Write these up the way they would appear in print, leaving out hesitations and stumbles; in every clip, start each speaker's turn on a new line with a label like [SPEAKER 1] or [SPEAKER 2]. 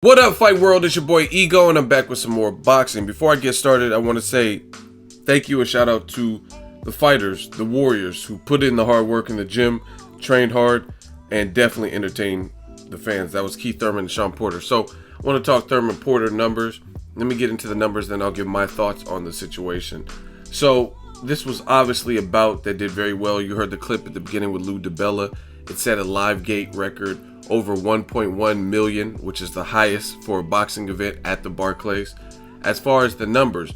[SPEAKER 1] What up, Fight World? It's your boy Ego, and I'm back with some more boxing. Before I get started, I want to say thank you and shout out to the fighters, the warriors, who put in the hard work in the gym, trained hard, and definitely entertained the fans. That was Keith Thurman and Sean Porter. So I want to talk Thurman Porter numbers. Let me get into the numbers, then I'll give my thoughts on the situation. So this was obviously a bout that did very well. You heard the clip at the beginning with Lou DiBella. It set a live gate record over 1.1 million, which is the highest for a boxing event at the Barclays. As far as the numbers,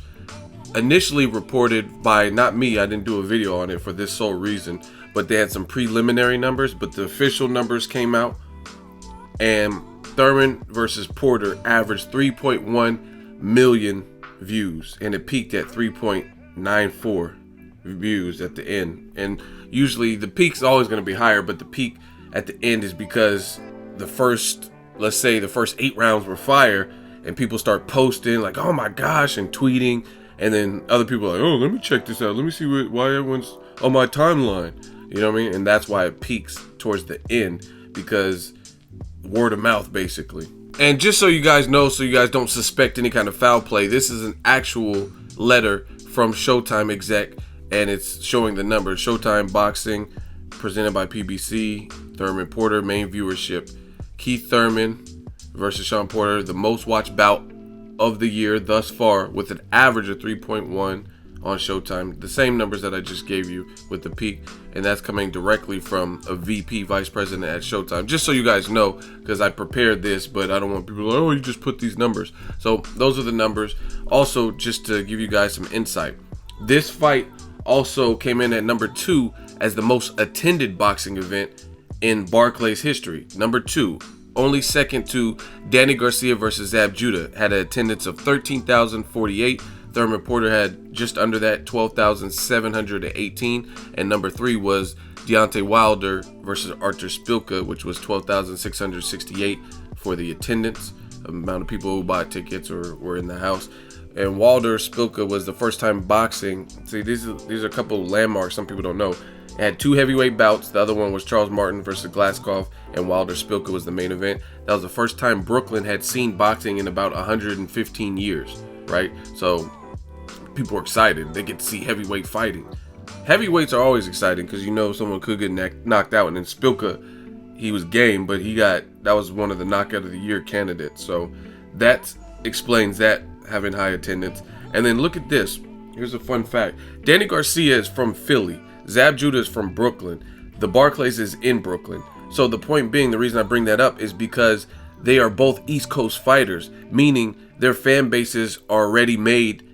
[SPEAKER 1] initially reported by, not me, I didn't do a video on it for this sole reason, but they had some preliminary numbers, but the official numbers came out, and Thurman versus Porter averaged 3.1 million views, and it peaked at 3.94 views at the end. And usually the peak's always going to be higher, but the peak at the end is because the first, let's say the first 8 rounds were fire, and people start posting like, oh my gosh, and tweeting, and then other people are like, oh, let me check this out, let me see why everyone's on my timeline, you know what I mean? And that's why it peaks towards the end, because word of mouth basically. And just so you guys know, so you guys don't suspect any kind of foul play, this is an actual letter from Showtime exec, and it's showing the numbers. Showtime Boxing, presented by PBC, Thurman Porter, main viewership. Keith Thurman versus Sean Porter, the most watched bout of the year thus far, with an average of 3.1 on Showtime. The same numbers that I just gave you with the peak, and that's coming directly from a VP, vice president at Showtime. Just so you guys know, because I prepared this, but I don't want people like, oh, you just put these numbers. So those are the numbers. Also, just to give you guys some insight, this fight also came in at number 2 as the most attended boxing event in Barclays history. Number 2, only second to Danny Garcia versus Zab Judah, had an attendance of 13,048. Thurman Porter had just under that, 12,718. And number 3 was Deontay Wilder versus Artur Szpilka, which was 12,668 for the attendance, amount of people who bought tickets or were in the house. And Wilder Szpilka was the first time boxing. See, these are a couple of landmarks some people don't know. It had 2 heavyweight bouts. The other one was Charles Martin versus Glaskov, and Wilder Szpilka was the main event. That was the first time Brooklyn had seen boxing in about 115 years, right? So people were excited. They get to see heavyweight fighting. Heavyweights are always exciting because you know someone could get knocked out. And then Szpilka, he was game, but that was one of the knockout of the year candidates. So that explains that, having high attendance. And then look at this. Here's a fun fact. Danny Garcia is from Philly. Zab Judah is from Brooklyn. The Barclays is in Brooklyn. So the point being, the reason I bring that up is because they are both East Coast fighters, meaning their fan bases are already made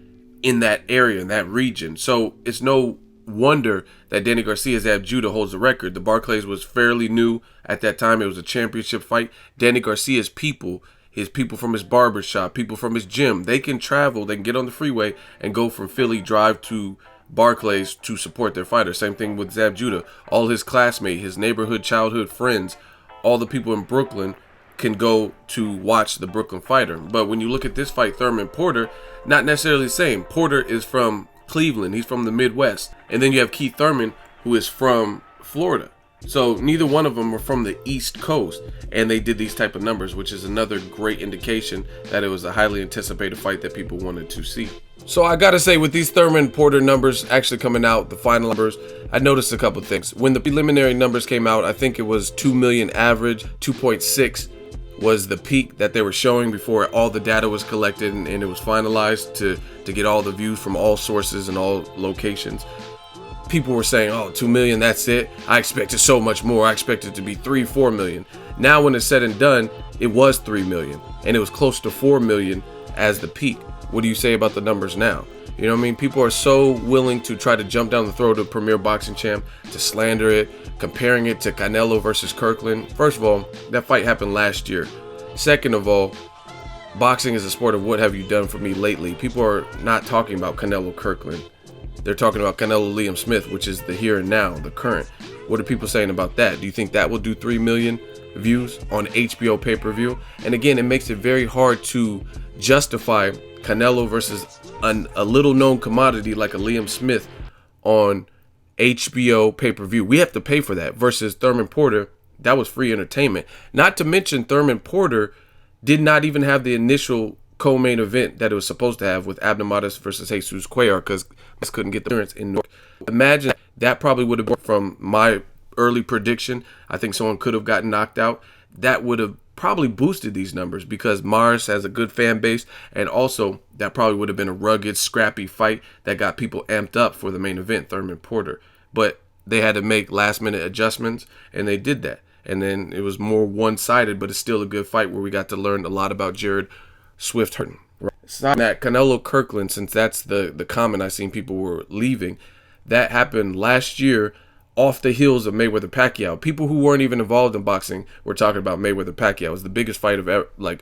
[SPEAKER 1] in that area, in that region. So it's no wonder that Danny Garcia, Zab Judah, holds the record. The Barclays was fairly new at that time. It was a championship fight. Danny Garcia's people, his people from his barber shop, people from his gym, they can travel, they can get on the freeway and go from Philly, drive to Barclays to support their fighter. Same thing with Zab Judah. All his classmates, his neighborhood, childhood friends, all the people in Brooklyn can go to watch the Brooklyn fighter. But when you look at this fight, Thurman Porter, not necessarily the same. Porter is from Cleveland. He's from the Midwest. And then you have Keith Thurman, who is from Florida. So neither one of them are from the East Coast, and they did these type of numbers, which is another great indication that it was a highly anticipated fight that people wanted to see. So I gotta say, with these Thurman Porter numbers actually coming out, the final numbers, I noticed a couple things. When the preliminary numbers came out, I think it was 2 million average, 2.6 was the peak that they were showing before all the data was collected and it was finalized to get all the views from all sources and all locations. People were saying, oh, 2 million, that's it. I expected so much more. I expected it to be 3-4 million. Now when it's said and done, it was 3 million, and it was close to 4 million as the peak. What do you say about the numbers now? You know what I mean? People are so willing to try to jump down the throat of premier boxing champ, to slander it, comparing it to Canelo versus Kirkland. First of all, that fight happened last year. Second of all, boxing is a sport of what have you done for me lately. People are not talking about Canelo Kirkland. They're talking about Canelo Liam Smith, which is the here and now, the current. What are people saying about that? Do you think that will do 3 million views on HBO pay-per-view? And again, it makes it very hard to justify Canelo versus a little known commodity like a Liam Smith on HBO pay-per-view. We have to pay for that versus Thurman Porter. That was free entertainment. Not to mention Thurman Porter did not even have the initial co-main event that it was supposed to have with Abdomatis versus Jesus Cuellar because this couldn't get the clearance in North. Imagine that probably would have been from my early prediction. I think someone could have gotten knocked out. That would have probably boosted these numbers because Mars has a good fan base, and also that probably would have been a rugged, scrappy fight that got people amped up for the main event, Thurman Porter. But they had to make last-minute adjustments, and they did that. And then it was more one-sided, but it's still a good fight where we got to learn a lot about Jared Swift hurting. That Canelo Kirkland, since that's the comment I seen people were leaving, that happened last year off the heels of Mayweather Pacquiao. People who weren't even involved in boxing were talking about Mayweather Pacquiao. It was the biggest fight of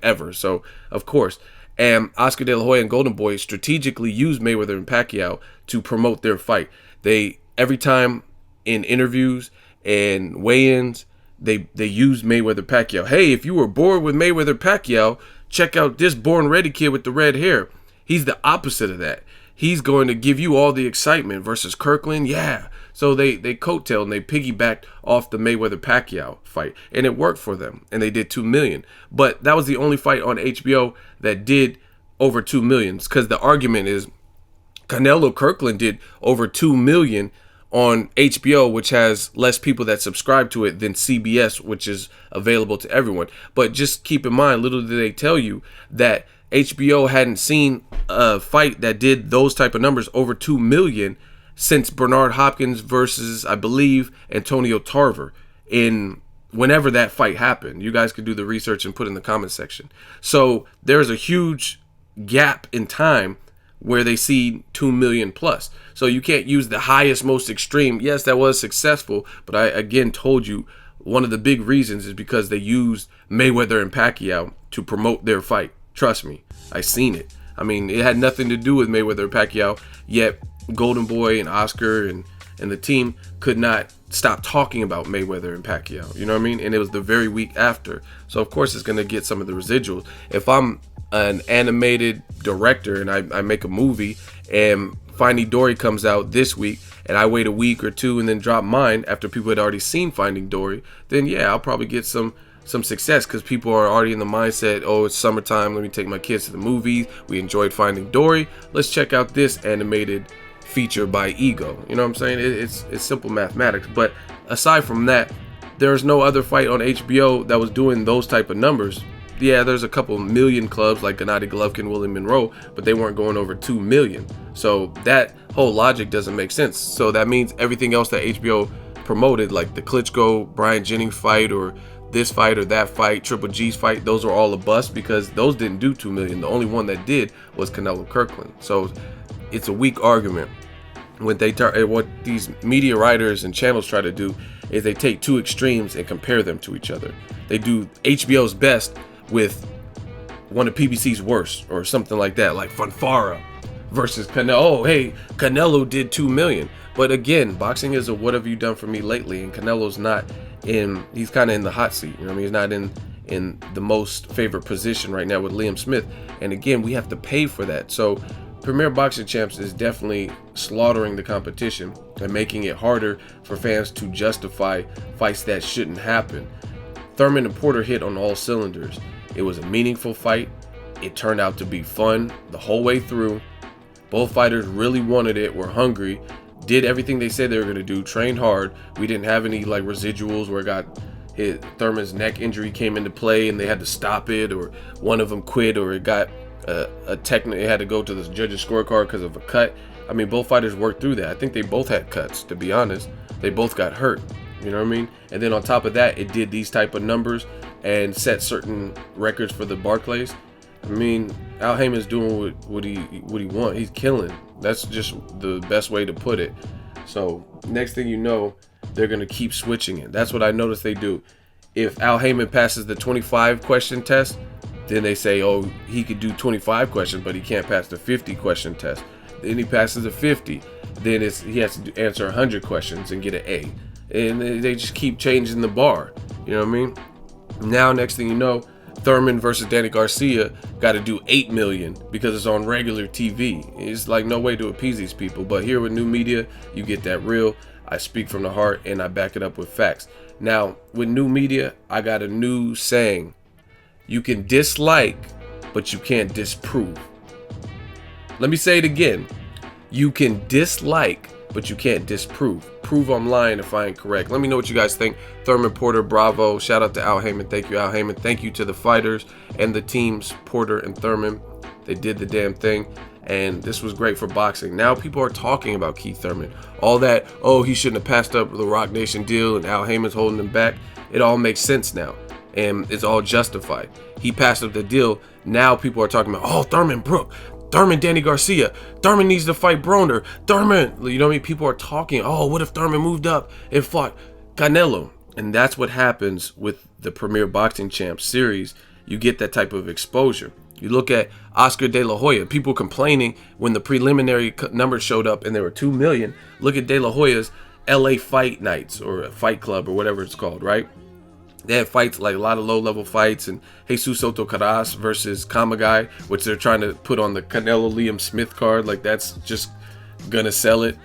[SPEAKER 1] ever. So of course, and Oscar De La Hoya and Golden Boy strategically used Mayweather and Pacquiao to promote their fight. They every time in interviews and weigh-ins, they used Mayweather Pacquiao. Hey, if you were bored with Mayweather Pacquiao, check out this born ready kid with the red hair. He's the opposite of that. He's going to give you all the excitement versus Kirkland. Yeah. So they coattailed and they piggybacked off the Mayweather Pacquiao fight, and it worked for them, and they did 2 million. But that was the only fight on HBO that did over 2 million, because the argument is Canelo Kirkland did over 2 million on HBO, which has less people that subscribe to it than CBS, which is available to everyone. But just keep in mind, little did they tell you that HBO hadn't seen a fight that did those type of numbers over 2 million since Bernard Hopkins versus, I believe, Antonio Tarver in whenever that fight happened. You guys could do the research and put in the comment section. So there's a huge gap in time where they see 2 million plus. So you can't use the highest, most extreme. Yes, that was successful, but I again told you one of the big reasons is because they used Mayweather and Pacquiao to promote their fight. Trust me, I seen it. I mean, it had nothing to do with Mayweather and Pacquiao, yet Golden Boy and Oscar and the team could not stop talking about Mayweather and Pacquiao. You know what I mean? And it was the very week after. So of course it's going to get some of the residuals. If I'm an animated director and I make a movie and Finding Dory comes out this week and I wait a week or two and then drop mine after people had already seen Finding Dory, then yeah, I'll probably get some success because people are already in the mindset, oh, it's summertime, let me take my kids to the movies. We enjoyed Finding Dory. Let's check out this animated feature by Ego. You know what I'm saying? It's simple mathematics. But aside from that, there's no other fight on HBO that was doing those type of numbers. Yeah, there's a couple million clubs like Gennady Golovkin, Willie Monroe, but they weren't going over 2 million. So that whole logic doesn't make sense. So that means everything else that HBO promoted, like the Klitschko Brian Jennings fight or this fight or that fight, Triple G's fight, those were all a bust because those didn't do 2 million. The only one that did was Canelo Kirkland. So it's a weak argument. What these media writers and channels try to do is they take two extremes and compare them to each other. They do HBO's best with one of PBC's worst or something like that, like Fanfara versus Canelo. Oh, hey, Canelo did 2 million. But again, boxing is a what have you done for me lately, and Canelo's not in, he's kind of in the hot seat. You know what I mean? He's not in the most favorite position right now with Liam Smith. And again, we have to pay for that. So Premier Boxing Champs is definitely slaughtering the competition and making it harder for fans to justify fights that shouldn't happen. Thurman and Porter hit on all cylinders. It was a meaningful fight. It turned out to be fun the whole way through. Both fighters really wanted it, were hungry, did everything they said they were going to do, trained hard. We didn't have any like residuals where it got hit. Thurman's neck injury came into play and they had to stop it, or one of them quit, or it got it had to go to the judge's scorecard because of a cut. I mean, both fighters worked through that. I think they both had cuts, to be honest. They both got hurt. You know what I mean? And then on top of that, it did these type of numbers and set certain records for the Barclays. I mean, Al Heyman's doing what he wants. He's killing. That's just the best way to put it. So next thing you know, they're gonna keep switching it. That's what I noticed they do. If Al Heyman passes the 25 question test, then they say, oh, he could do 25 questions, but he can't pass the 50 question test. Then he passes the 50. Then he has to answer 100 questions and get an A. And they just keep changing the bar. You know what I mean? Now, next thing you know, Thurman versus Danny Garcia got to do 8 million because it's on regular TV. It's like no way to appease these people. But here with new media, you get that real. I speak from the heart and I back it up with facts. Now, with new media, I got a new saying. You can dislike, but you can't disprove. Let me say it again. You can dislike, but you can't disprove. Prove I'm lying if I ain't correct. Let me know what you guys think. Thurman, Porter, bravo. Shout out to Al Heyman. Thank you, Al Heyman. Thank you to the fighters and the teams, Porter and Thurman. They did the damn thing. And this was great for boxing. Now people are talking about Keith Thurman. All that, oh, he shouldn't have passed up the Rock Nation deal and Al Heyman's holding him back. It all makes sense now. And it's all justified. He passed up the deal. Now people are talking about, oh, Thurman Brook. Thurman, Danny Garcia. Thurman needs to fight Broner. Thurman, you know what I mean? People are talking, oh, what if Thurman moved up and fought Canelo? And that's what happens with the Premier Boxing Champs series. You get that type of exposure. You look at Oscar De La Hoya. People complaining when the preliminary numbers showed up and there were 2 million. Look at De La Hoya's LA Fight Nights or Fight Club or whatever it's called, right? They had fights, like a lot of low-level fights, and Jesus Soto Caras versus Kamagai, which they're trying to put on the Canelo Liam Smith card. Like, that's just gonna sell it.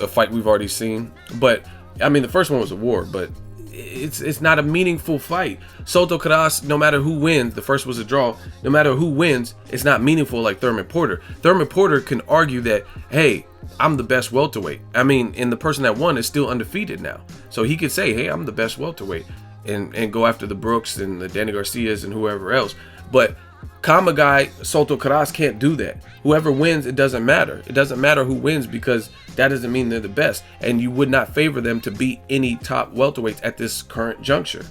[SPEAKER 1] A fight we've already seen. But, I mean, the first one was a war, but it's not a meaningful fight. Soto Caras, no matter who wins, the first was a draw, no matter who wins, it's not meaningful like Thurman Porter. Thurman Porter can argue that, hey, I'm the best welterweight. I mean, and the person that won is still undefeated now. So he could say, hey, I'm the best welterweight. And go after the Brooks and the Danny Garcias and whoever else. But Kamagai, Soto Caras can't do that. Whoever wins, it doesn't matter. It doesn't matter who wins because that doesn't mean they're the best. And you would not favor them to beat any top welterweights at this current juncture.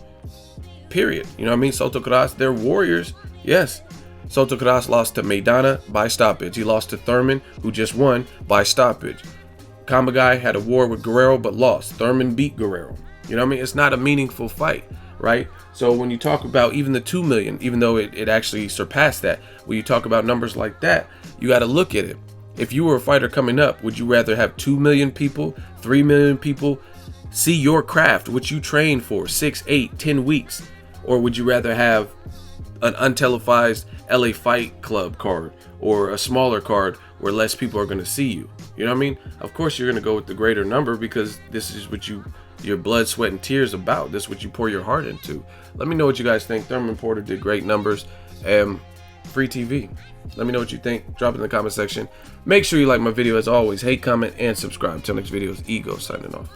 [SPEAKER 1] Period. You know what I mean? Soto Caras, they're warriors. Yes. Soto Caras lost to Maidana by stoppage. He lost to Thurman, who just won, by stoppage. Kamagai had a war with Guerrero but lost. Thurman beat Guerrero. You know what I mean? It's not a meaningful fight, right? So when you talk about even the 2 million, even though it actually surpassed that, when you talk about numbers like that, you got to look at it. If you were a fighter coming up, would you rather have 2 million people, 3 million people see your craft, which you trained for 6, 8, 10 weeks? Or would you rather have an untelevised LA Fight Club card or a smaller card where less people are going to see you? You know what I mean? Of course, you're going to go with the greater number because this is what your blood, sweat, and tears about. This is what you pour your heart into. Let me know what you guys think. Thurman Porter did great numbers. Free TV. Let me know what you think. Drop it in the comment section. Make sure you like my video as always. Hate, comment, and subscribe. Till next video, it's Ego signing off.